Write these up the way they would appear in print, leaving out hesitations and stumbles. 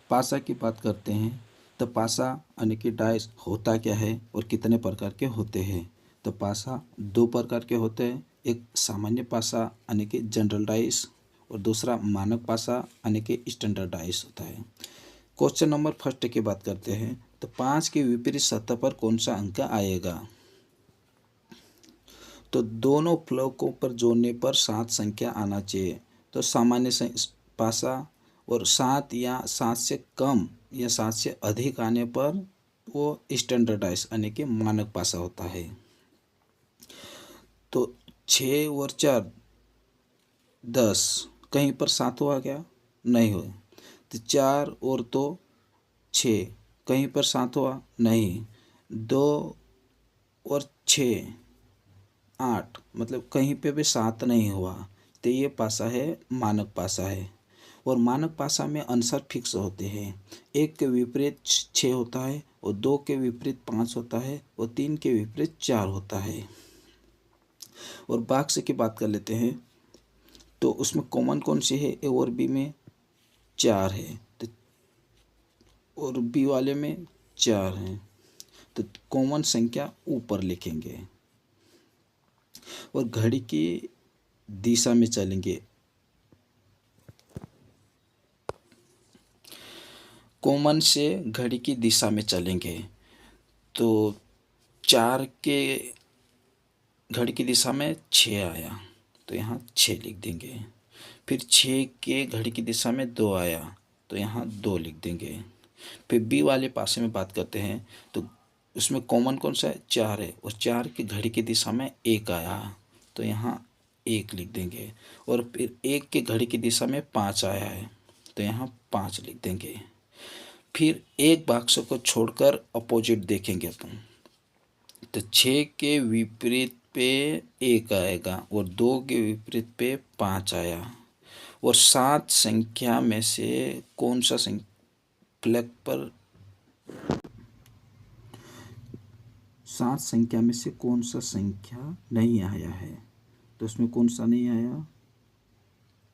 पासा की बात करते हैं तो पासा यानी कि डाइस होता क्या है और कितने प्रकार के होते हैं। तो पासा दो प्रकार के होते हैं, एक सामान्य पासा यानी कि जनरल डाइस और दूसरा मानक पासा यानी कि स्टैंडर्ड डाइस होता है। क्वेश्चन नंबर फर्स्ट की बात करते हैं तो 5 के विपरीत सतह पर कौन सा अंक आएगा। तो दोनों फ्लकों पर जोड़ने पर 7 संख्या आना चाहिए। तो सामान्य पासा और 7 या 7 से कम या 7 से अधिक आने पर वो स्टैंडर्डाइज यानी कि मानक पासा होता है। तो 6 और 4 10, कहीं पर 7 हुआ क्या, नहीं हुआ। तो 4 और 2 6, कहीं पर 7 हुआ, नहीं। 2 और 6 8, मतलब कहीं पे भी 7 नहीं हुआ। तो ये पासा है मानक पासा है। और मानक पासा में आंसर फिक्स होते हैं। 1 के विपरीत 6 होता है और 2 के विपरीत 5 होता है और 3 के विपरीत 4 होता है। और बॉक्स की बात कर लेते हैं तो उसमें कॉमन कौन सी है, ए और बी में 4 है तो और बी वाले में 4 है। तो कॉमन संख्या ऊपर लिखेंगे और घड़ी की दिशा में चलेंगे। कॉमन से घड़ी की दिशा में चलेंगे तो 4 के घड़ी की दिशा में 6 आया तो यहाँ 6 लिख देंगे। फिर 6 के घड़ी की दिशा में 2 आया तो यहाँ 2 लिख देंगे। फिर बी वाले पासे में बात करते हैं तो उसमें कॉमन कौन सा है, 4 है और 4 की घड़ी की दिशा में 1 आया तो यहाँ 1 लिख देंगे। और फिर 1 की घड़ी की दिशा में 5 आया है तो यहाँ 5 लिख देंगे। फिर एक बाक्स को छोड़कर अपोजिट देखेंगे अपन तो 6 के विपरीत पे 1 आएगा और 2 के विपरीत पे 5 आया। और 7 संख्या में से कौन सा फ्लैग पर 7 संख्या में से कौन सा संख्या नहीं आया है। तो उसमें कौन सा नहीं आया,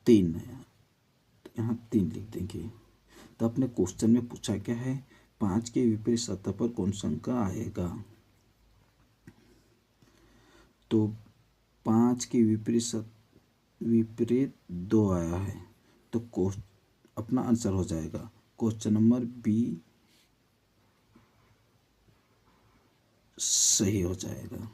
3 आया तो यहाँ 3 लिख देंगे। तो अपने क्वेश्चन में पूछा क्या है, 5 के विपरीत सतह पर कौन सा अंक आएगा। तो 5 के विपरीत 2 आया है तो अपना आंसर हो जाएगा क्वेश्चन नंबर बी सही हो जाएगा।